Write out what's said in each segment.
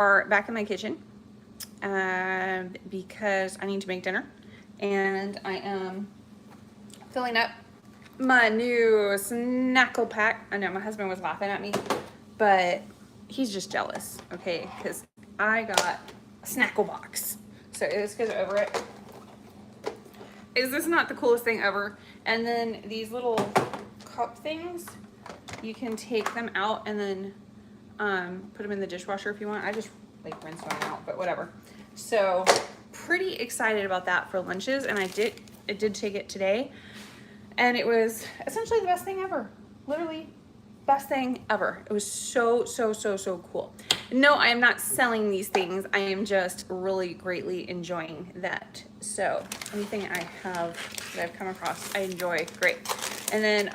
are back in my kitchen because I need to make dinner, and I am filling up my new snackle pack. I know my husband was laughing at me, but he's just jealous, okay, because I got a snackle box. So this goes over it. Is this not the coolest thing ever? And then these little cup things, you can take them out and then put them in the dishwasher if you want. I just like rinse them out, but whatever. So pretty excited about that for lunches, and I did take it today, and it was essentially the best thing ever. Literally best thing ever. It was so cool. No, I am not selling these things. I am just really greatly enjoying that. So anything I have that I've come across, I enjoy. Great. And then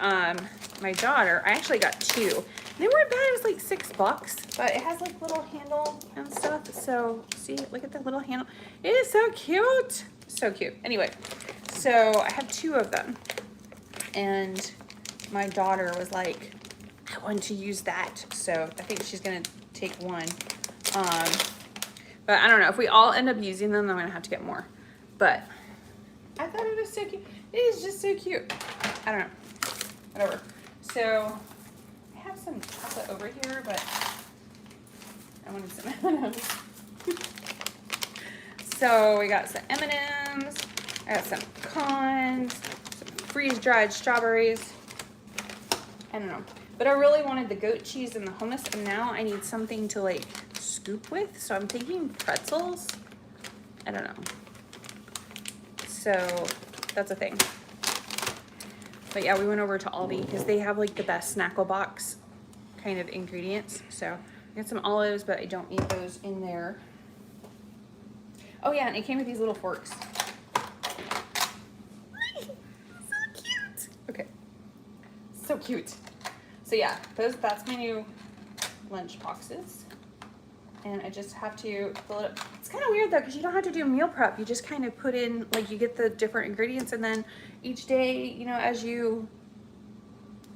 my daughter, I actually got two. They weren't bad. It was like $6, but it has like little handle and stuff. So see, look at the little handle. It is so cute. So cute. Anyway, so I have two of them, and my daughter was like, I want to use that. So I think she's gonna take one. But I don't know, if we all end up using them, I'm gonna have to get more. But I thought it was so cute. It is just so cute. I don't know, whatever. So I have some chocolate over here, but I wanted some M&Ms. So we got some M&Ms. I got some pecans, some freeze-dried strawberries. I don't know. But I really wanted the goat cheese and the hummus, and now I need something to like scoop with. So I'm thinking pretzels. I don't know. So that's a thing. But yeah, we went over to Aldi because they have like the best snackle box kind of ingredients. So I got some olives, but I don't need those in there. Oh yeah, and it came with these little forks. So cute. Okay. So cute. So yeah, that's my new lunch boxes. And I just have to fill it up. It's kind of weird though, because you don't have to do meal prep. You just kind of put in, like, you get the different ingredients, and then each day, you know, as you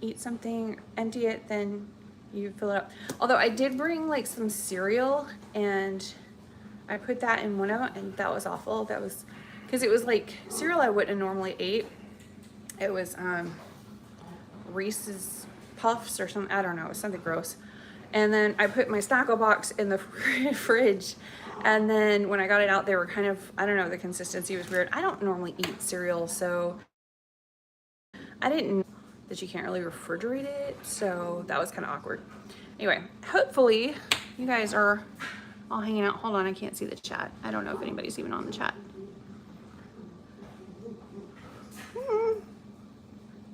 eat something, empty it, then you fill it up. Although I did bring like some cereal, and I put that in one of them, and that was awful. That was, because it was like cereal I wouldn't have normally ate. It was Reese's Puffs or something, I don't know, it was something gross. And then I put my snackle box in the fridge, and then when I got it out, they were kind of, I don't know, the consistency was weird. I don't normally eat cereal, so I didn't know that you can't really refrigerate it, so that was kind of awkward. Anyway, hopefully you guys are all hanging out. Hold on, I can't see the chat. I don't know if anybody's even on the chat.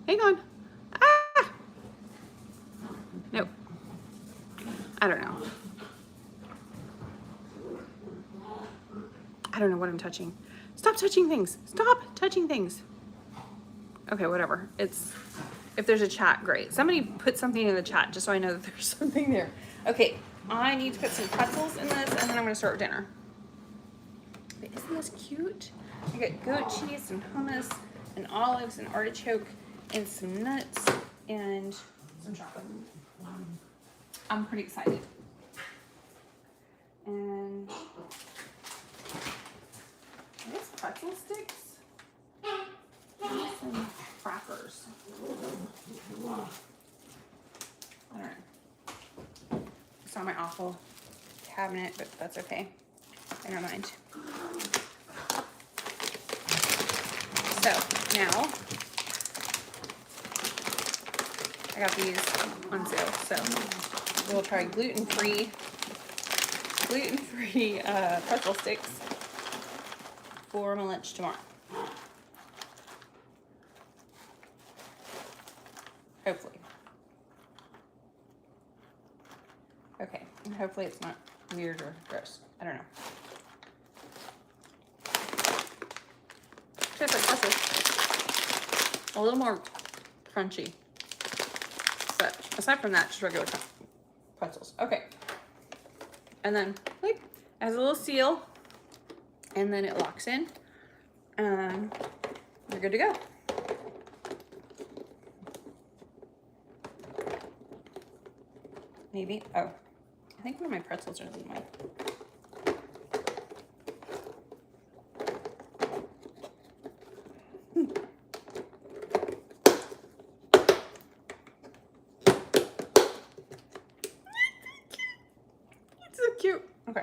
Hang on. Nope. I don't know. I don't know what I'm touching. Stop touching things. Stop touching things. Okay, whatever. It's, if there's a chat, great. Somebody put something in the chat just so I know that there's something there. Okay, I need to put some pretzels in this, and then I'm gonna start dinner. But isn't this cute? I got goat cheese and hummus and olives and artichoke and some nuts and some chocolate. I'm pretty excited. And I guess pretzel sticks and some crackers. I don't know. It's on my awful cabinet, but that's okay. Never mind. So now I got these on sale, so we'll try gluten-free pretzel sticks for my lunch tomorrow. Hopefully. Okay, and hopefully it's not weird or gross. I don't know. Tastes like pretzels. A little more crunchy. But aside from that, just regular pretzels. Okay. And then, like, it has a little seal, and then it locks in. You're good to go. Maybe. Oh, think one of my pretzels are leaving. It's so cute. Okay.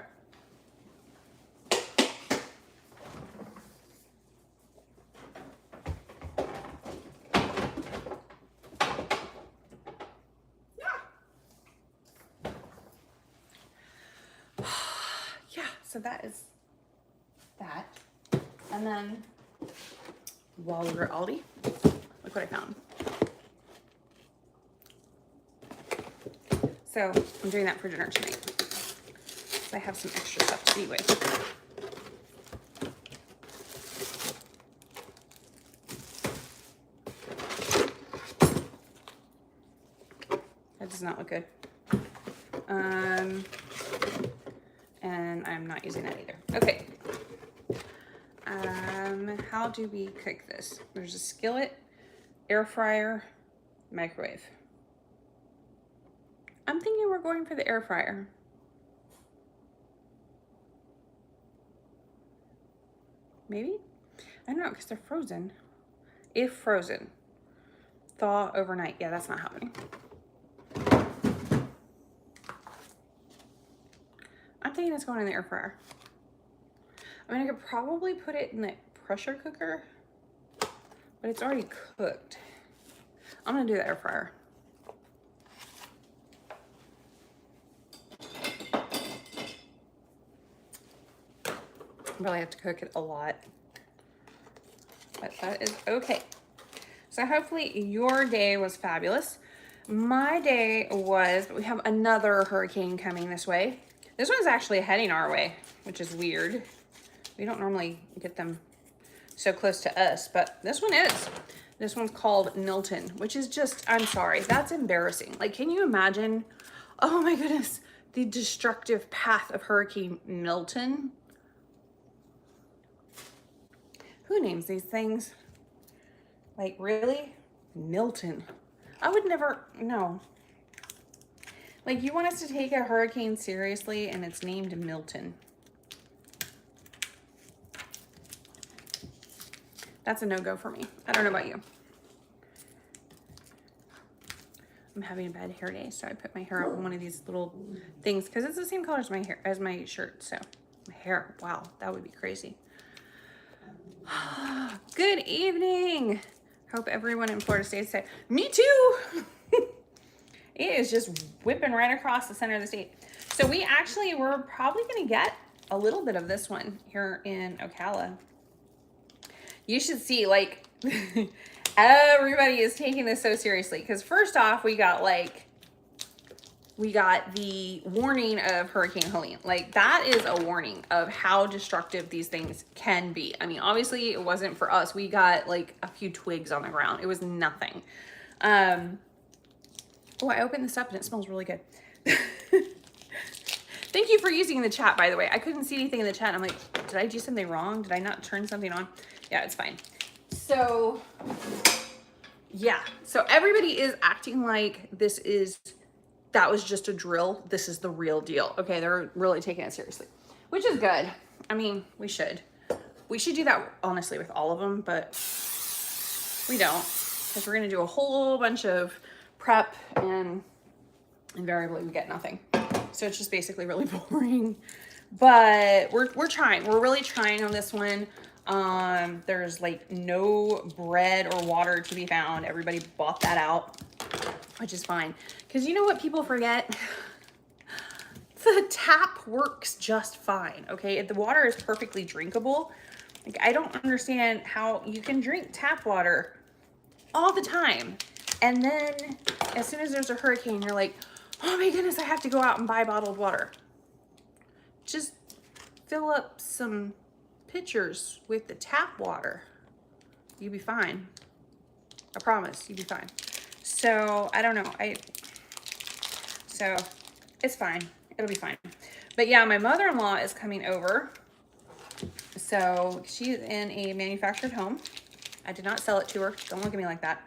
Yeah, so that is that. And then while we were at Aldi, look what I found. So I'm doing that for dinner tonight. So I have some extra stuff to eat with. That does not look good. And I'm not using that either. Okay. How do we cook this? There's a skillet, air fryer, microwave. I'm thinking we're going for the air fryer. Maybe? I don't know, because they're frozen. If frozen. Thaw overnight. Yeah, that's not happening. I'm thinking it's going in the air fryer. I mean, I could probably put it in the pressure cooker, but it's already cooked. I'm gonna do the air fryer. Probably have to cook it a lot, but that is okay. So hopefully your day was fabulous. My day was, but we have another hurricane coming this way. This one's actually heading our way, which is weird. We don't normally get them so close to us, but this one is. This one's called Milton, which is just, I'm sorry, that's embarrassing. Like, can you imagine, oh my goodness, the destructive path of Hurricane Milton? Who names these things? Like, really? Milton. I would never, no. Like, you want us to take a hurricane seriously and it's named Milton. That's a no-go for me. I don't know about you. I'm having a bad hair day, so I put my hair up in one of these little things because it's the same color as my hair, as my shirt. So my hair, wow, that would be crazy. Good evening. Hope everyone in Florida stays safe. Me too. It is just whipping right across the center of the state. So we actually were probably going to get a little bit of this one here in Ocala. You should see, like, everybody is taking this so seriously. Because first off, we got the warning of Hurricane Helene. Like, that is a warning of how destructive these things can be. I mean, obviously it wasn't for us. We got like a few twigs on the ground. It was nothing. Oh, I opened this up and it smells really good. Thank you for using the chat, by the way. I couldn't see anything in the chat. I'm like, did I do something wrong? Did I not turn something on? Yeah, it's fine. So, yeah. So everybody is acting like that was just a drill. This is the real deal. Okay, they're really taking it seriously, which is good. I mean, we should do that, honestly, with all of them, but we don't, because we're going to do a whole bunch of prep and invariably we get nothing. So it's just basically really boring, but we're trying. We're really trying on this one. There's like no bread or water to be found. Everybody bought that out, which is fine. Because you know what people forget? The tap works just fine, okay? The water is perfectly drinkable. Like, I don't understand how you can drink tap water all the time. And then as soon as there's a hurricane, you're like, oh my goodness, I have to go out and buy bottled water. Just fill up some pitchers with the tap water. You'll be fine. I promise, you'll be fine. So I don't know. So it's fine. It'll be fine. But yeah, my mother-in-law is coming over. So she's in a manufactured home. I did not sell it to her. Don't look at me like that.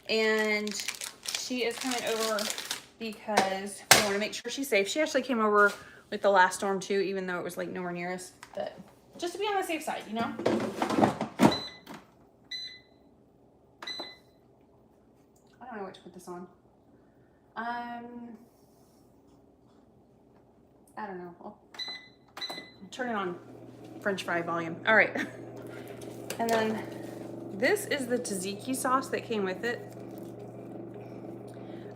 And she is coming over because we want to make sure she's safe. She actually came over with the last storm too, even though it was like nowhere near us, but just to be on the safe side, you know? I don't know what to put this on. I don't know. I'll turn it on French fry volume. All right. And then this is the tzatziki sauce that came with it.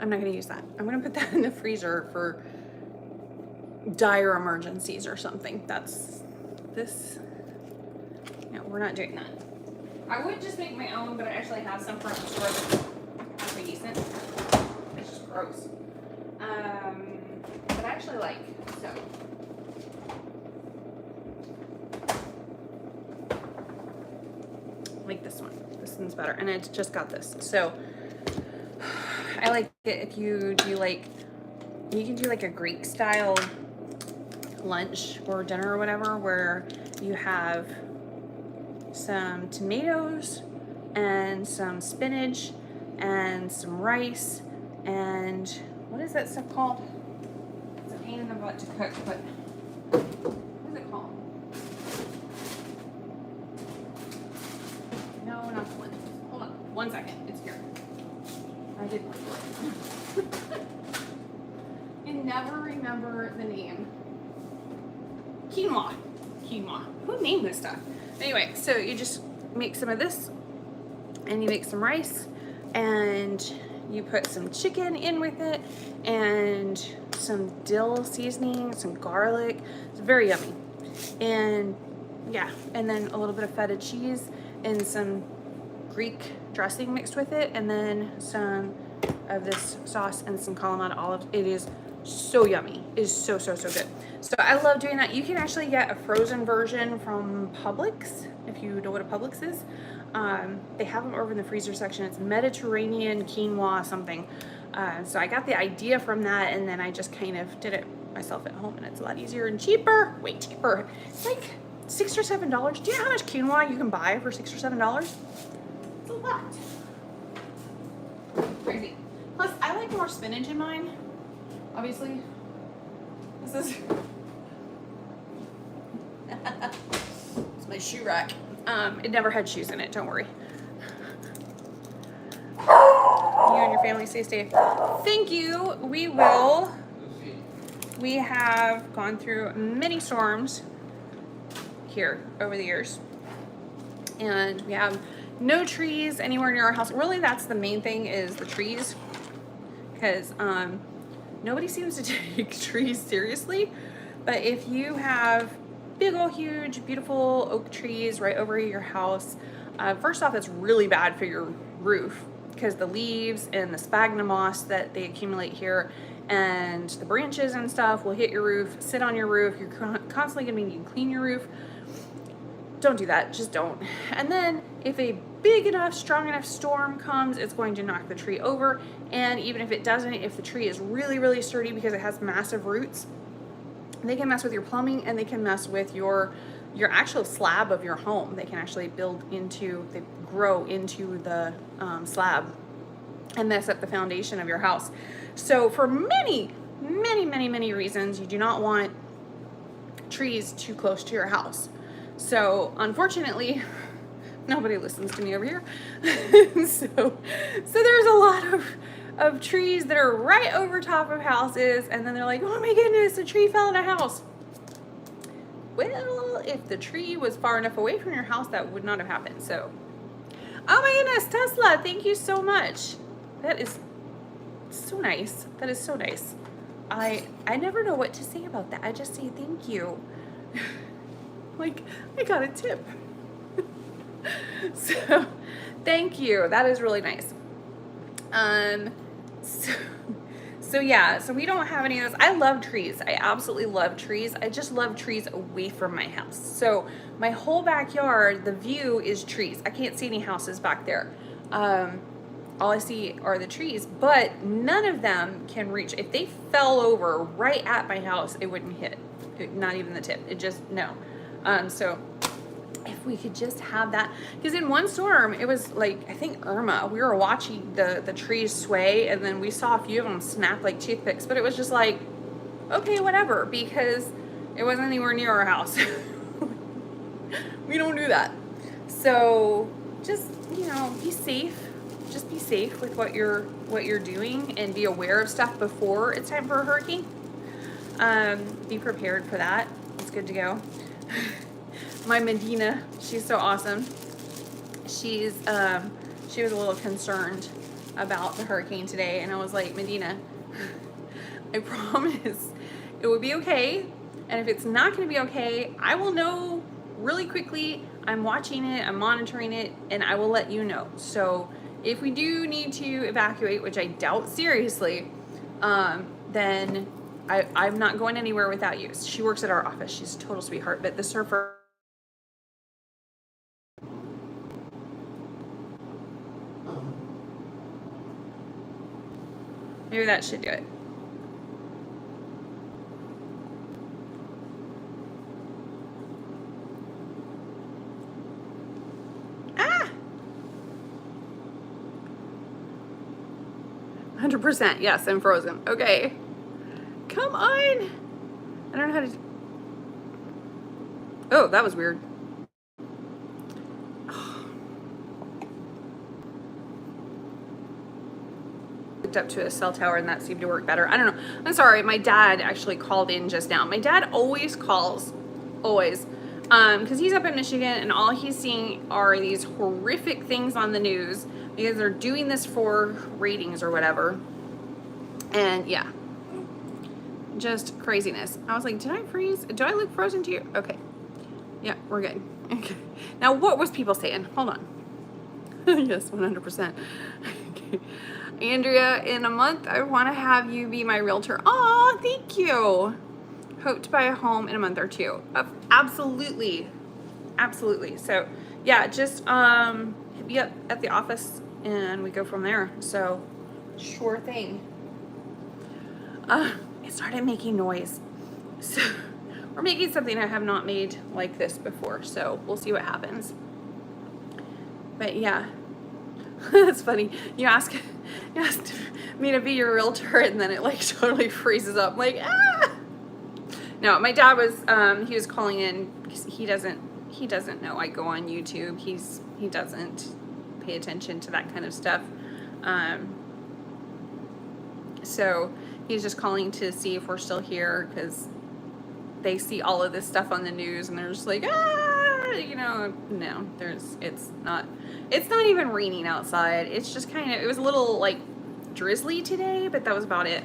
I'm not going to use that. I'm going to put that in the freezer for dire emergencies or something. That's this. No, we're not doing that. I would just make my own, but I actually have some from the store that's pretty decent. It's just gross. But I actually like, so. Like this one. This one's better. And I just got this. So I like it if you do like, you can do like a Greek style lunch or dinner or whatever, where you have some tomatoes and some spinach and some rice and what is that stuff called? It's a pain in the butt to cook, but what is it called? No, not the lentils. Hold on, 1 second. It's here. I did like it. You never remember the name. Quinoa. Quinoa. Who named this stuff? Anyway, so you just make some of this and you make some rice and you put some chicken in with it and some dill seasoning, some garlic. It's very yummy. And yeah, and then a little bit of feta cheese and some Greek dressing mixed with it, and then some of this sauce and some Kalamata olives. It is so yummy. It is so, so, so good. So I love doing that. You can actually get a frozen version from Publix, if you know what a Publix is. They have them over in the freezer section. It's Mediterranean quinoa something. So I got the idea from that, and then I just kind of did it myself at home, and it's a lot easier and cheaper. Way cheaper. It's like $6 or $7. Do you know how much quinoa you can buy for $6 or $7? It's a lot. Crazy. Plus, I like more spinach in mine. Obviously, this is it's my shoe rack. It never had shoes in it. Don't worry. You and your family stay safe. Thank you. We will. We have gone through many storms here over the years, and we have no trees anywhere near our house. Really, that's the main thing, is the trees, because nobody seems to take trees seriously. But if you have big old huge beautiful oak trees right over your house, first off, it's really bad for your roof, because the leaves and the sphagnum moss that they accumulate here and the branches and stuff will hit your roof, sit on your roof. You're constantly going to need to clean your roof. Don't do that. Just don't. And then if a big enough, strong enough storm comes, it's going to knock the tree over. And even if it doesn't, if the tree is really, really sturdy because it has massive roots, they can mess with your plumbing, and they can mess with your actual slab of your home. They can actually they grow into the slab and mess up the foundation of your house. So for many, many, many, many reasons, you do not want trees too close to your house. So unfortunately, nobody listens to me over here. so there's a lot of trees that are right over top of houses, and then they're like, oh my goodness, a tree fell in a house. Well, if the tree was far enough away from your house, that would not have happened. So, oh my goodness, Tesla, thank you so much. That is so nice. That is so nice. I never know what to say about that. I just say thank you. Like, I got a tip. So, thank you. That is really nice. So yeah, so we don't have any of those. I love trees. I absolutely love trees. I just love trees away from my house. So my whole backyard, the view is trees. I can't see any houses back there. All I see are the trees, but none of them can reach. If they fell over right at my house, it wouldn't hit. Not even the tip. It just, no. So if we could just have that, because in one storm, it was like, I think Irma, we were watching the trees sway, and then we saw a few of them snap like toothpicks, but it was just like, okay, whatever, because it wasn't anywhere near our house. We don't do that. So just, you know, be safe. Just be safe with what you're doing, and be aware of stuff before it's time for a hurricane. Be prepared for that. It's good to go. My Medina, she's so awesome. She was a little concerned about the hurricane today, and I was like, Medina, I promise it will be okay. And if it's not going to be okay, I will know really quickly. I'm watching it, I'm monitoring it, and I will let you know. So if we do need to evacuate, which I doubt seriously, then I'm not going anywhere without you. She works at our office. She's a total sweetheart, but the surfer. Maybe that should do it. Ah! 100%. Yes, I'm frozen. Okay. Come on. I don't know how to. Oh, that was weird. Up to a cell tower, and that seemed to work better. I don't know. I'm sorry. My dad actually called in just now. My dad always calls, always, because he's up in Michigan, and all he's seeing are these horrific things on the news because they're doing this for ratings or whatever. And yeah, just craziness. I was like, did I freeze? Do I look frozen to you? Okay. Yeah, we're good. Okay. Now, what was people saying? Hold on. Yes, 100%. Okay. Andrea, in a month, I want to have you be my realtor. Oh, thank you. Hope to buy a home in a month or two. Absolutely. Absolutely. So, yeah, just hit me up at the office, and we go from there. So, sure thing. It started making noise. So, we're making something I have not made like this before. So, we'll see what happens. But, yeah. That's funny. You asked me to be your realtor, and then it like totally freezes up. I'm like, ah. No, my dad was he was calling in because he doesn't know I go on YouTube. He doesn't pay attention to that kind of stuff. So he's just calling to see if we're still here, because they see all of this stuff on the news, and they're just like, ah, you know, no, it's not even raining outside. It's just kind of, it was a little like drizzly today, but that was about it.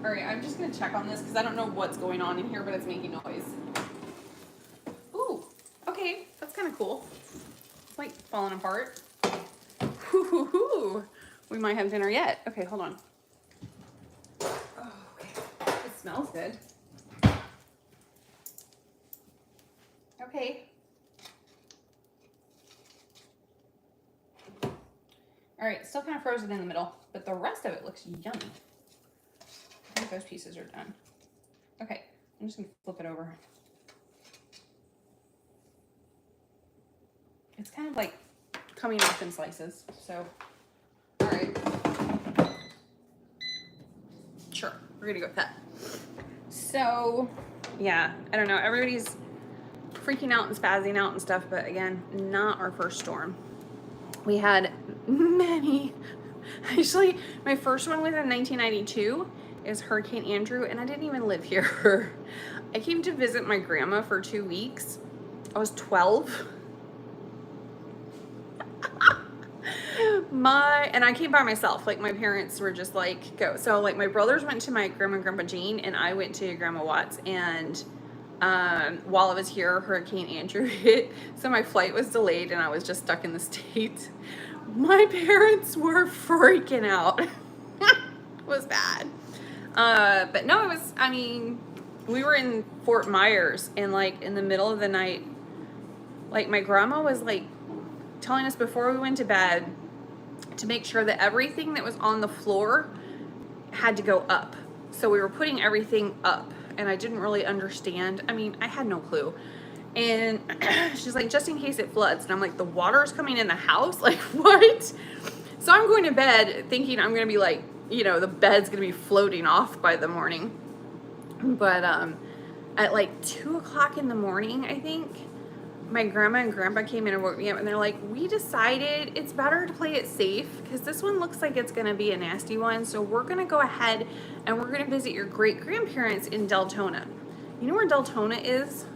All right, I'm just gonna check on this because I don't know what's going on in here, but it's making noise. Ooh, okay, that's kind of cool. It's like falling apart. Hoo. We might have dinner yet. Okay, hold on. Oh, okay. It smells good. Okay. All right, still kind of frozen in the middle, but the rest of it looks yummy. I think those pieces are done. Okay, I'm just gonna flip it over. It's kind of like coming off in slices, so, all right. Sure, we're gonna go with that. So, yeah, I don't know, everybody's freaking out and spazzing out and stuff, but again, not our first storm. We had many. Actually, my first one was in 1992. Is Hurricane Andrew, and I didn't even live here. I came to visit my grandma for 2 weeks. I was 12. And I came by myself. Like, my parents were just like, go. So like my brothers went to my grandma and grandpa Jean, and I went to Grandma Watts. And while I was here, Hurricane Andrew hit, so my flight was delayed, and I was just stuck in the States. My parents were freaking out. It was bad. But no, it was, I mean, we were in Fort Myers, and like in the middle of the night, like my grandma was like telling us before we went to bed to make sure that everything that was on the floor had to go up. So we were putting everything up, and I didn't really understand. I mean, I had no clue. And she's like, just in case it floods. And I'm like, the water's coming in the house? Like, what? So I'm going to bed thinking I'm going to be like, you know, the bed's going to be floating off by the morning. But at like 2 o'clock in the morning, I think, my grandma and grandpa came in and woke me up, and they're like, we decided it's better to play it safe because this one looks like it's going to be a nasty one. So we're going to go ahead and we're going to visit your great grandparents in Deltona. You know where Deltona is?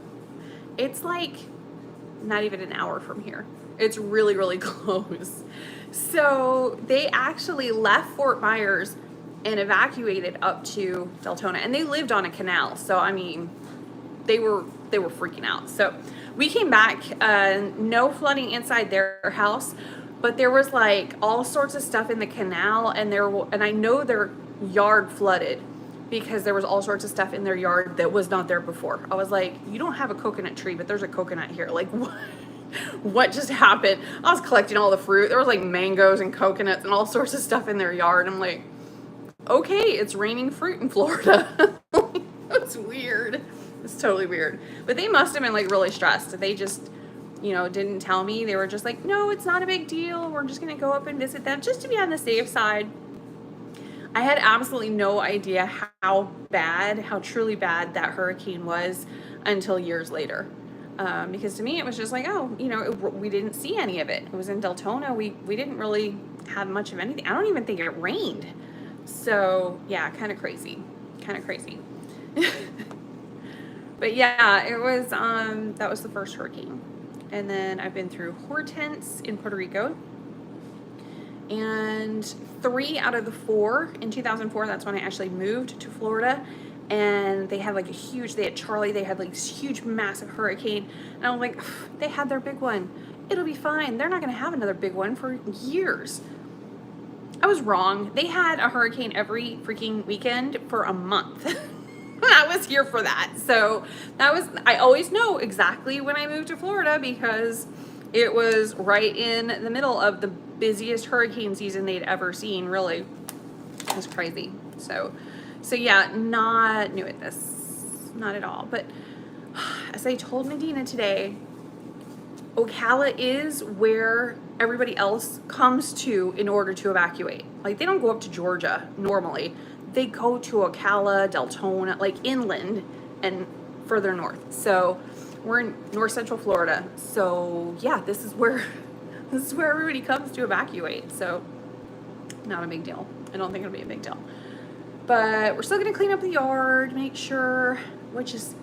It's like not even an hour from here. It's really, really close. So they actually left Fort Myers and evacuated up to Deltona, and they lived on a canal. So, I mean, they were freaking out. So we came back, no flooding inside their house, but there was like all sorts of stuff in the canal, and I know their yard flooded because there was all sorts of stuff in their yard that was not there before. I was like, you don't have a coconut tree, but there's a coconut here. Like, what just happened? I was collecting all the fruit. There was like mangoes and coconuts and all sorts of stuff in their yard. I'm like, okay, it's raining fruit in Florida. That's weird. It's totally weird. But they must have been like really stressed. They just, you know, didn't tell me. They were just like, no, it's not a big deal. We're just going to go up and visit them just to be on the safe side. I had absolutely no idea how truly bad that hurricane was until years later. Because to me, it was just like, oh, you know, we didn't see any of it. It was in Deltona. We didn't really have much of anything. I don't even think it rained. So yeah, kind of crazy. But yeah, it was, that was the first hurricane. And then I've been through Hortense in Puerto Rico. And 3 out of the 4 in 2004, that's when I actually moved to Florida. And they had like they had Charlie, they had like this huge, massive hurricane. And I was like, they had their big one. It'll be fine. They're not going to have another big one for years. I was wrong. They had a hurricane every freaking weekend for a month. I was here for that. So I always know exactly when I moved to Florida because it was right in the middle of the busiest hurricane season they'd ever seen, really. It was crazy. So yeah, not new at this. Not at all. But as I told Medina today, Ocala is where everybody else comes to in order to evacuate. Like, they don't go up to Georgia normally. They go to Ocala, Deltona, like inland and further north. So we're in north central Florida. So yeah, this is where everybody comes to evacuate. So not a big deal. I don't think it'll be a big deal. But we're still gonna clean up the yard, make sure, which is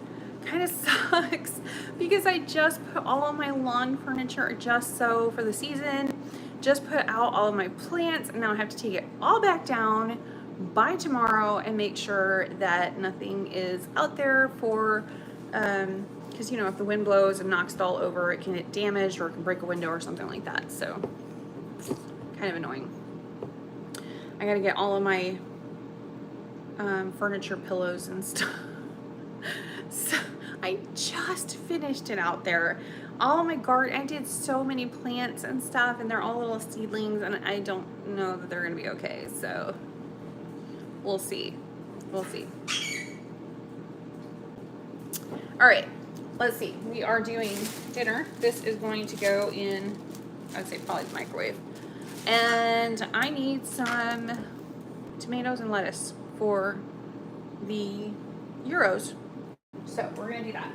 kind of sucks because I just put all of my lawn furniture just so for the season, just put out all of my plants, and now I have to take it all back down by tomorrow and make sure that nothing is out there for, because you know, if the wind blows and knocks it all over, it can get damaged or it can break a window or something like that. So kind of annoying. I gotta get all of my furniture, pillows and stuff. So I just finished it out there. All of my garden, I did so many plants and stuff, and they're all little seedlings, and I don't know that they're gonna be okay. So we'll see. We'll see. All right, let's see. We are doing dinner. This is going to go in, I'd say probably the microwave. And I need some tomatoes and lettuce for the gyros. So we're gonna do that.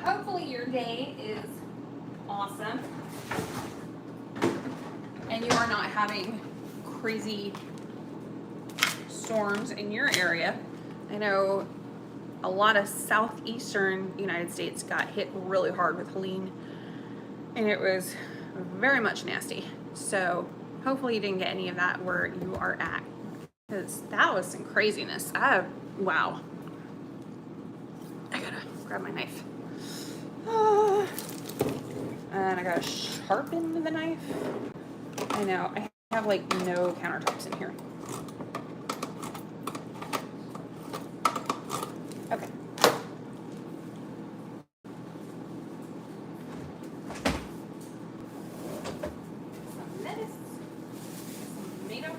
Hopefully your day is awesome and you are not having crazy storms in your area. I know a lot of southeastern United States got hit really hard with Helene, and it was very much nasty. So hopefully you didn't get any of that where you are at, because that was some craziness. Wow. I gotta grab my knife. And I gotta sharpen the knife. I know, I have like no countertops in here. Okay. Some lettuce, some tomato.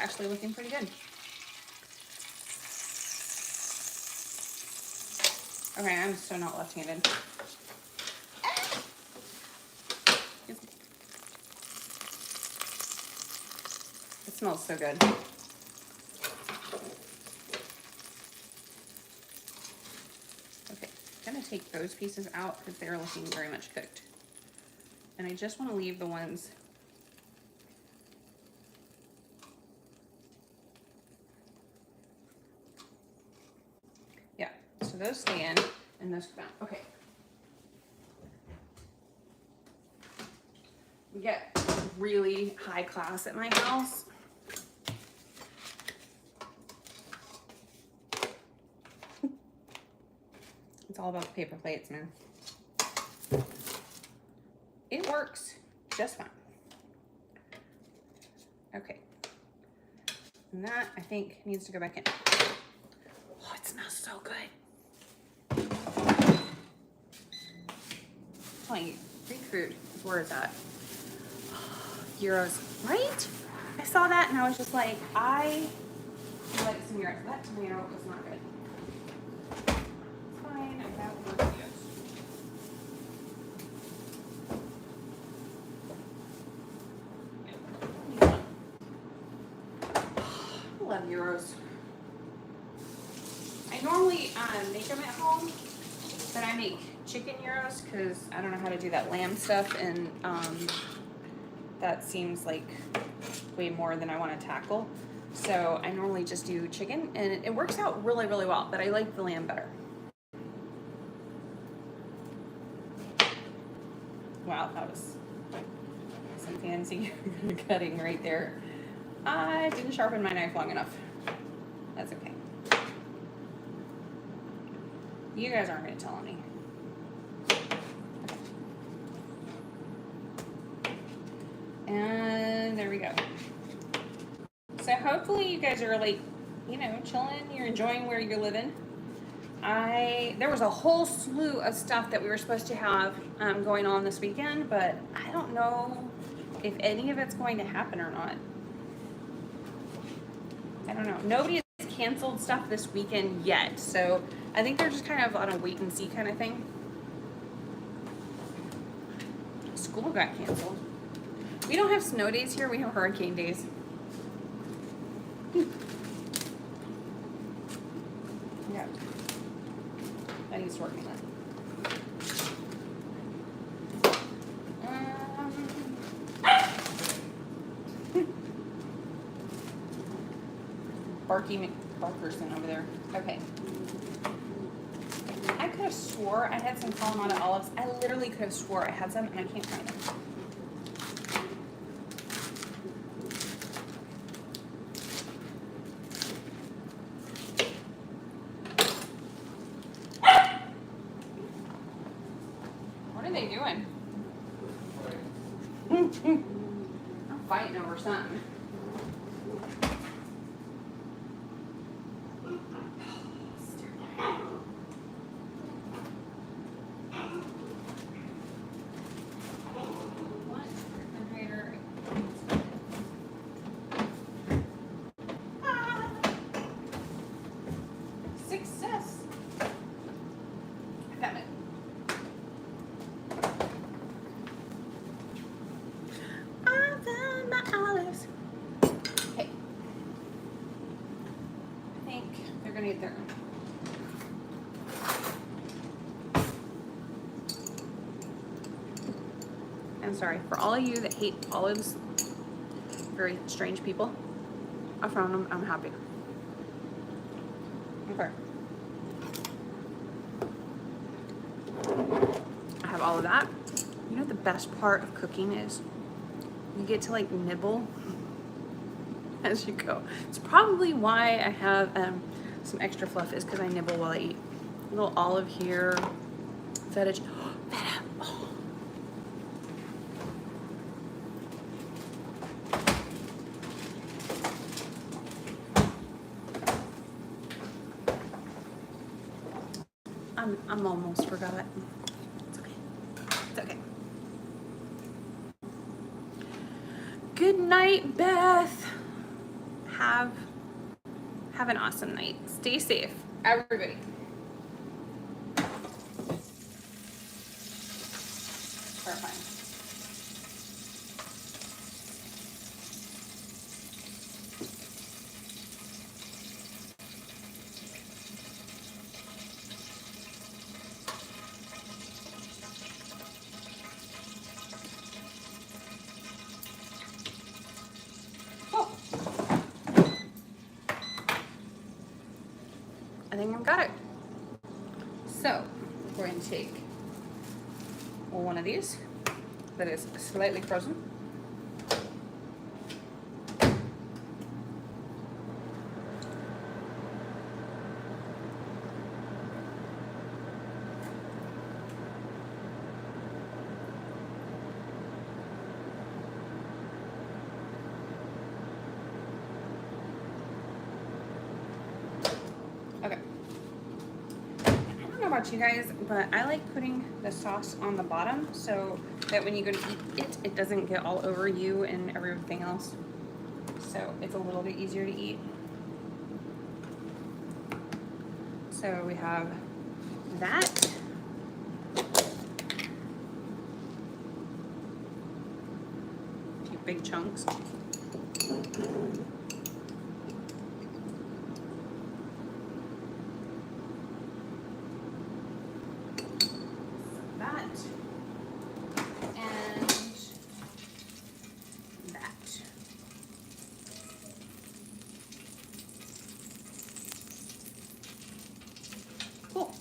actually looking pretty good. Okay, I'm so not left-handed. It smells so good. Okay, I'm gonna take those pieces out because they're looking very much cooked. And I just want to leave the ones so those stay in and those come out. Okay. We get really high class at my house. It's all about the paper plates, man. It works just fine. Okay. And that, I think, needs to go back in. Oh, it smells so good. I'm telling you, Greek food is where it's at. Gyros, right? I saw that and I was just like, I like some gyros. That tomato was not good. It's fine, I have more tomatoes. I love gyros. I normally make them at home, but I make chicken gyros because I don't know how to do that lamb stuff, and that seems like way more than I want to tackle. So I normally just do chicken, and it works out really, really well, but I like the lamb better. Wow, that was some fancy cutting right there. I didn't sharpen my knife long enough. That's okay. You guys aren't going to tell me. And there we go. So hopefully you guys are like, you know, chilling. You're enjoying where you're living. There was a whole slew of stuff that we were supposed to have going on this weekend, but I don't know if any of it's going to happen or not. I don't know. Nobody has canceled stuff this weekend yet, so I think they're just kind of on a wait and see kind of thing. School got canceled. We don't have snow days here, we have hurricane days. Yeah. I need to work on that. Barky McBarkerson over there. Okay. I could have swore I had some Kalamata olives. I literally could have swore I had some and I can't find them. What are they doing? I'm fighting over something. I'm sorry, for all of you that hate olives, very strange people, I found them, I'm happy. Okay. I have all of that. You know what the best part of cooking is? You get to like nibble as you go. It's probably why I have some extra fluff, is because I nibble while I eat. A little olive here, feta. Feta. Oh. I'm almost forgot. It's okay. It's okay. Good night, Beth. have an awesome night. Stay safe, everybody. Terrifying. I think I've got it. So we're going to take one of these that is slightly frozen. Okay. I don't know about you guys, but I like putting the sauce on the bottom so that when you go to eat it, it doesn't get all over you and everything else. So it's a little bit easier to eat. So we have that. A few big chunks. Cool.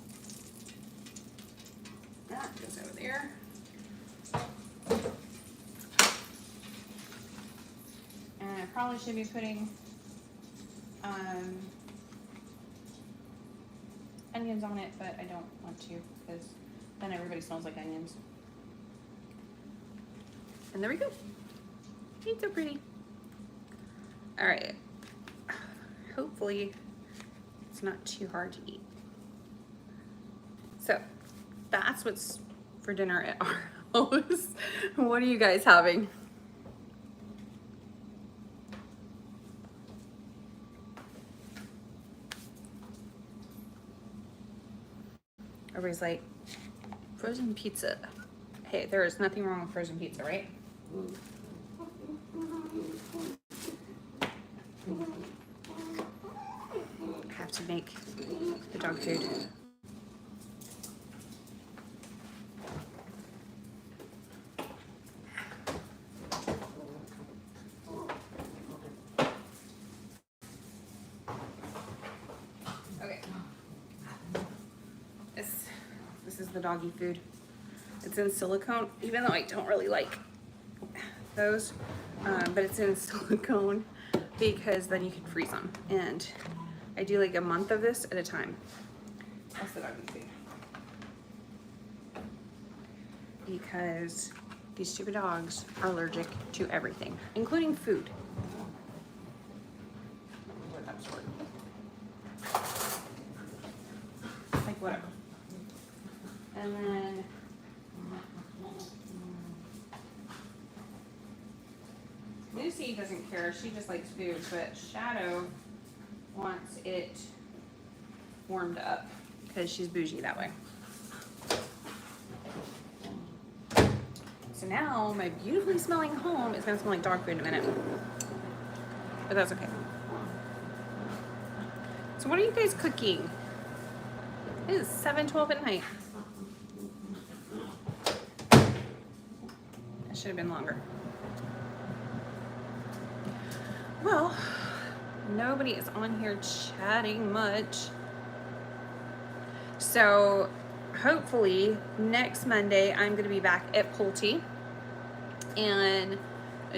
That goes over there. And I probably should be putting onions on it, but I don't want to because then everybody smells like onions. And there we go. It's so pretty. All right. Hopefully it's not too hard to eat. So that's what's for dinner at our house. What are you guys having? Everybody's like, frozen pizza. Hey, there is nothing wrong with frozen pizza, right? I have to make the dog food. Okay. This is the doggy food. It's in silicone, even though I don't really like those, but it's in silicone because then you can freeze them. And I do like a month of this at a time. That's the doggy food. Because these stupid dogs are allergic to everything, including food. Like whatever. And then Lucy doesn't care, she just likes food, but Shadow wants it warmed up because she's bougie that way. So now my beautifully smelling home is gonna smell like dog food in a minute, but that's okay. So what are you guys cooking? It is 7:12 at night. That should have been longer. Well, nobody is on here chatting much. So hopefully next Monday I'm going to be back at Pulte, and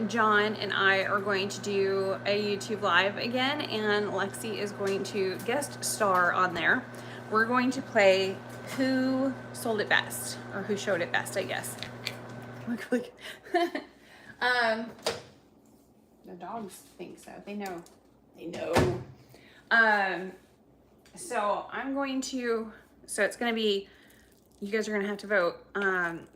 John and I are going to do a YouTube live again, and Lexi is going to guest star on there. We're going to play Who Sold It Best, or Who Showed It Best, I guess. Look. The dogs think so. They know. They know. So I'm going to, so it's going to be, you guys are going to have to vote.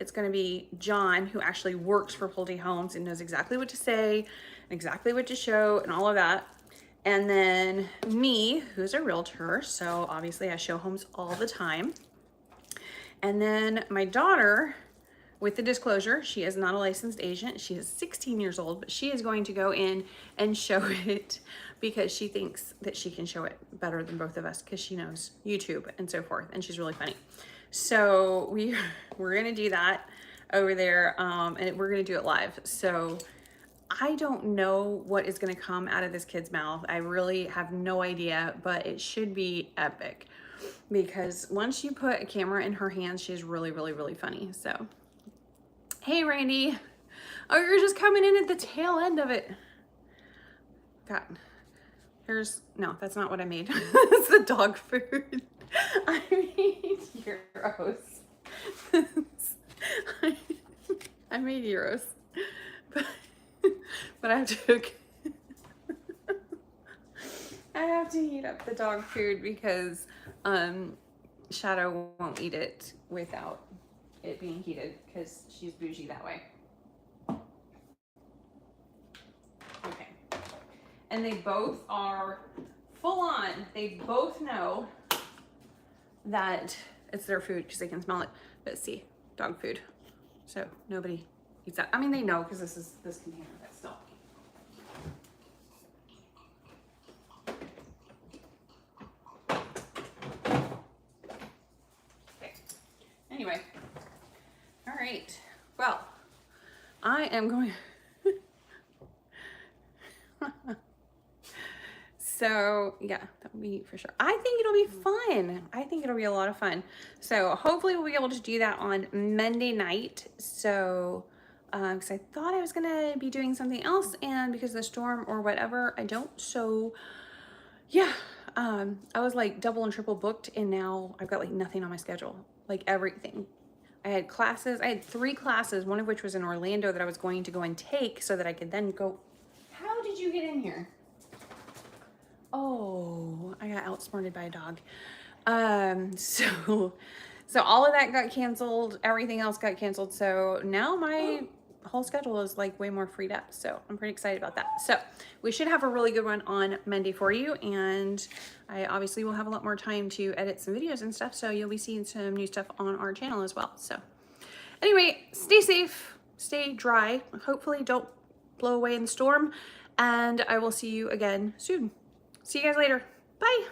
It's going to be John, who actually works for Pulte Homes and knows exactly what to say, and exactly what to show, and all of that. And then me, who's a realtor, so obviously I show homes all the time. And then my daughter, with the disclosure, she is not a licensed agent. She is 16 years old, but she is going to go in and show it because she thinks that she can show it better than both of us because she knows YouTube and so forth, and she's really funny. So we're gonna do that over there, and we're gonna do it live. So I don't know what is gonna come out of this kid's mouth. I really have no idea, but it should be epic because once you put a camera in her hands, she's really, really, really funny. So, hey, Randy. Oh, you're just coming in at the tail end of it. God, no, that's not what I made. It's the dog food. I made gyros. I made gyros. But I have to heat up the dog food because Shadow won't eat it without it being heated because she's bougie that way. Okay. And they both are full on. They both know that it's their food because they can smell it. But see, dog food. So nobody eats that. I mean, they know because this is this container, but still. Okay. Anyway. All right. Well, I am going. So yeah, that'll be for sure. I think it'll be fun. I think it'll be a lot of fun. So hopefully we'll be able to do that on Monday night. So, because I thought I was gonna be doing something else, and because of the storm or whatever, I don't. So yeah, I was like double and triple booked, and now I've got like nothing on my schedule, like everything. I had classes. I had 3 classes, one of which was in Orlando that I was going to go and take so that I could then go. How did you get in here? Oh, I got outsmarted by a dog. So all of that got canceled. Everything else got canceled. So now my whole schedule is like way more freed up. So I'm pretty excited about that. So we should have a really good one on Monday for you. And I obviously will have a lot more time to edit some videos and stuff. So you'll be seeing some new stuff on our channel as well. So anyway, stay safe, stay dry. Hopefully don't blow away in the storm. And I will see you again soon. See you guys later. Bye.